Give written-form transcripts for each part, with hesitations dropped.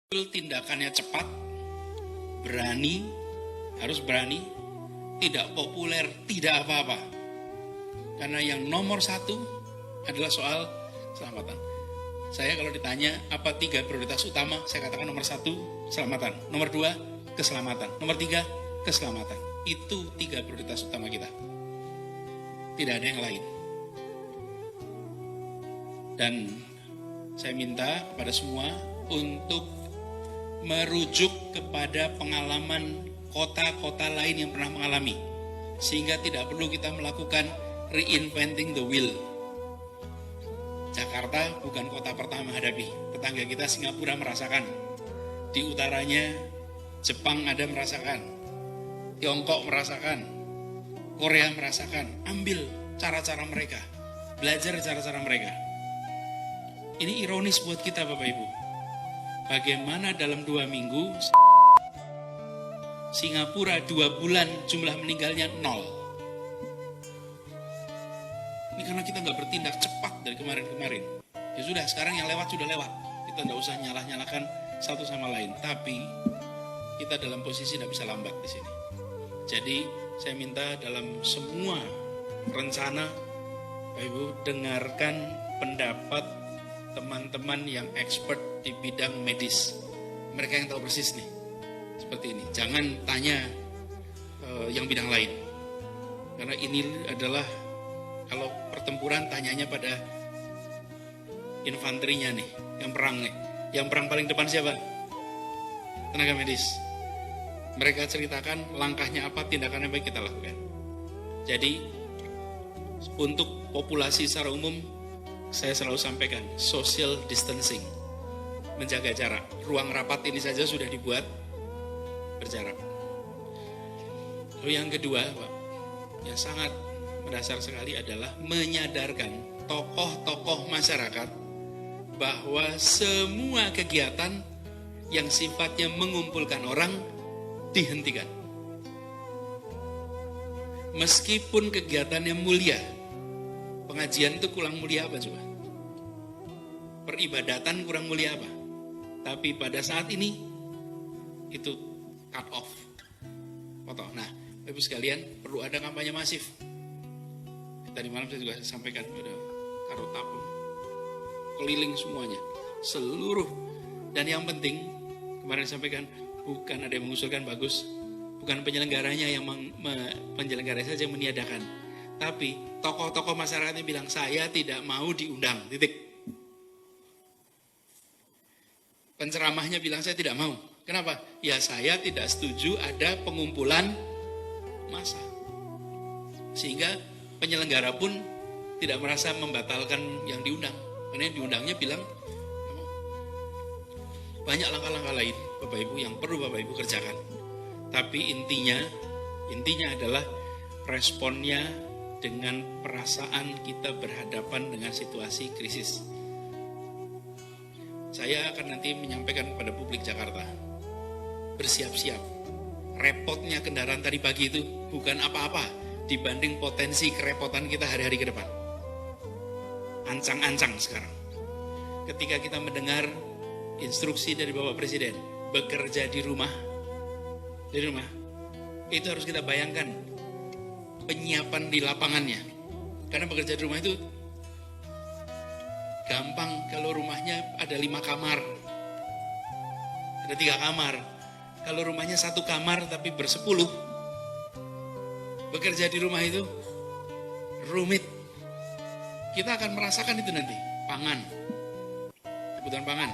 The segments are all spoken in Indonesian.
Tindakannya cepat, berani, harus berani, tidak populer, tidak apa-apa. Karena yang nomor satu adalah soal keselamatan. Saya kalau ditanya apa 3 prioritas utama, saya katakan nomor 1, keselamatan. Nomor 2, keselamatan. Nomor 3, keselamatan. Itu 3 prioritas utama kita. Tidak ada yang lain. Dan saya minta kepada semua untuk merujuk kepada pengalaman kota-kota lain yang pernah mengalami, sehingga tidak perlu kita melakukan reinventing the wheel. Jakarta bukan kota pertama hadapi, tetangga kita Singapura merasakan, di utaranya Jepang ada merasakan, Tiongkok merasakan, Korea merasakan. Ambil cara-cara mereka, belajar cara-cara mereka. Ini ironis buat kita Bapak Ibu. Bagaimana dalam 2 minggu Singapura 2 bulan jumlah meninggalnya 0. Ini karena kita nggak bertindak cepat dari kemarin-kemarin. Ya sudah, sekarang yang lewat sudah lewat. Kita nggak usah nyalah-nyalahkan satu sama lain. Tapi kita dalam posisi nggak bisa lambat di sini. Jadi saya minta dalam semua rencana, Bapak Ibu, dengarkan pendapat teman-teman yang expert di bidang medis. Mereka yang tahu persis nih, seperti ini. Jangan tanya yang bidang lain. Karena ini adalah, kalau pertempuran tanyanya pada infanterinya nih, yang perang nih. Yang perang paling depan siapa? Tenaga medis. Mereka ceritakan langkahnya apa, tindakannya baik kita lakukan. Jadi untuk populasi secara umum, saya selalu sampaikan social distancing, menjaga jarak. Ruang rapat ini saja sudah dibuat berjarak. Lalu yang kedua, Pak, yang sangat mendasar sekali adalah menyadarkan tokoh-tokoh masyarakat bahwa semua kegiatan yang sifatnya mengumpulkan orang dihentikan. Meskipun kegiatannya mulia, pengajian itu kurang mulia apa coba? Peribadatan kurang mulia apa? Tapi pada saat ini itu cut off, potong. Nah, Ibu sekalian, perlu ada kampanye masif. Tadi malam saya juga sampaikan pada Karotapum, keliling semuanya, seluruh. Dan yang penting kemarin sampaikan, bukan ada yang mengusulkan bagus, bukan penyelenggaranya yang penyelenggaranya saja yang meniadakan, tapi tokoh-tokoh masyarakatnya bilang saya tidak mau diundang, titik. Penceramahnya bilang saya tidak mau. Kenapa? Ya saya tidak setuju ada pengumpulan massa. Sehingga penyelenggara pun tidak merasa membatalkan yang diundang. Karena yang diundangnya bilang banyak langkah-langkah lain Bapak Ibu yang perlu Bapak Ibu kerjakan. Tapi intinya adalah responnya dengan perasaan kita berhadapan dengan situasi krisis. Saya akan nanti menyampaikan kepada publik Jakarta, bersiap-siap. Repotnya kendaraan tadi pagi itu bukan apa-apa dibanding potensi kerepotan kita hari-hari ke depan. Ancang-ancang sekarang. Ketika kita mendengar instruksi dari Bapak Presiden, bekerja di rumah, itu harus kita bayangkan penyiapan di lapangannya. Karena bekerja di rumah itu gampang kalau rumahnya ada 5 kamar, ada 3 kamar. Kalau rumahnya 1 kamar tapi ber-10, bekerja di rumah itu rumit. Kita akan merasakan itu nanti. Pangan, kebutuhan pangan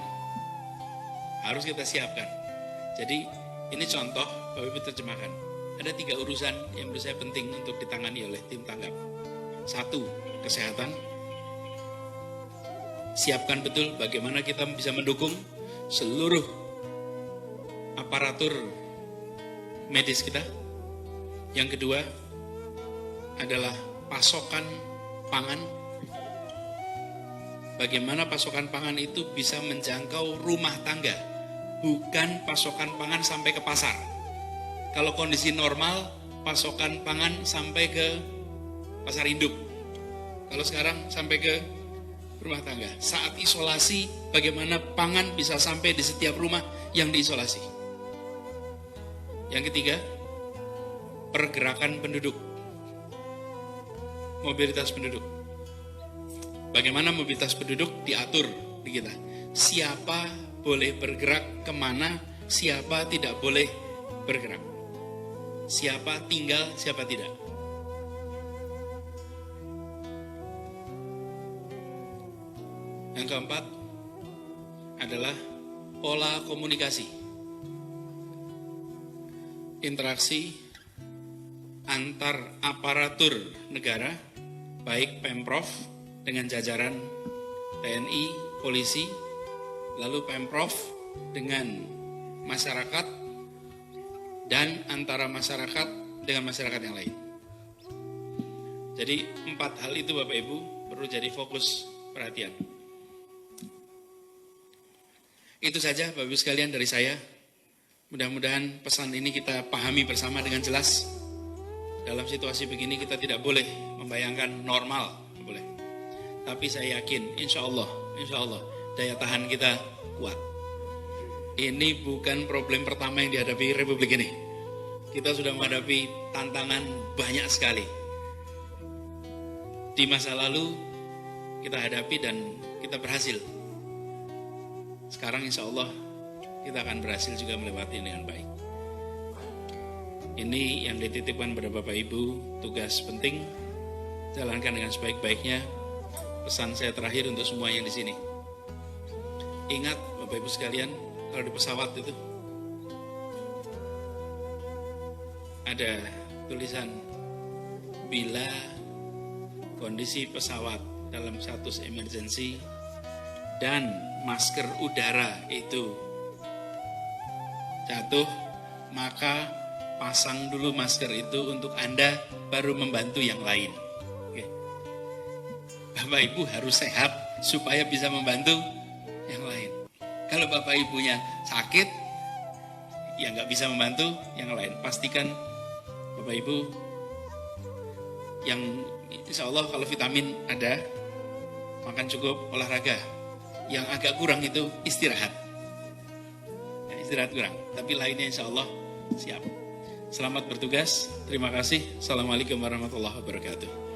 harus kita siapkan. Jadi ini contoh, Bapak Ibu terjemahkan. Ada 3 urusan yang menurut saya penting untuk ditangani oleh tim tanggap. 1, kesehatan. Siapkan betul bagaimana kita bisa mendukung seluruh aparatur medis kita. Yang kedua adalah pasokan pangan. Bagaimana pasokan pangan itu bisa menjangkau rumah tangga, bukan pasokan pangan sampai ke pasar. Kalau kondisi normal, pasokan pangan sampai ke pasar induk. Kalau sekarang sampai ke rumah tangga. Saat isolasi, bagaimana pangan bisa sampai di setiap rumah yang diisolasi. Yang ketiga, pergerakan penduduk, mobilitas penduduk. Bagaimana mobilitas penduduk diatur di kita? Siapa boleh bergerak kemana, siapa tidak boleh bergerak. Siapa tinggal, siapa tidak. Yang keempat adalah pola komunikasi. Interaksi antar aparatur negara, baik Pemprov dengan jajaran TNI, polisi, lalu Pemprov dengan masyarakat, dan antara masyarakat dengan masyarakat yang lain. Jadi 4 hal itu Bapak Ibu perlu jadi fokus perhatian. Itu saja Bapak Ibu sekalian dari saya. Mudah-mudahan pesan ini kita pahami bersama dengan jelas. Dalam situasi begini kita tidak boleh membayangkan normal, boleh. Tapi saya yakin, insya Allah, daya tahan kita kuat. Ini bukan problem pertama yang dihadapi Republik ini. Kita sudah menghadapi tantangan banyak sekali. Di masa lalu kita hadapi dan kita berhasil. Sekarang insya Allah kita akan berhasil juga melewati ini dengan baik. Ini yang dititipkan kepada Bapak Ibu, tugas penting, jalankan dengan sebaik-baiknya. Pesan saya terakhir untuk semua yang di sini. Ingat Bapak Ibu sekalian, kalau di pesawat itu ada tulisan, bila kondisi pesawat dalam status emergency dan masker udara itu jatuh, maka pasang dulu masker itu untuk Anda, baru membantu yang lain. Oke. Bapak Ibu harus sehat supaya bisa membantu yang lain. Kalau Bapak Ibunya sakit, ya nggak bisa membantu yang lain. Pastikan Bapak Ibu yang insya Allah kalau vitamin ada, makan cukup, olahraga. Yang agak kurang itu istirahat. Ya, istirahat kurang, tapi lainnya insya Allah siap. Selamat bertugas, terima kasih. Assalamualaikum warahmatullahi wabarakatuh.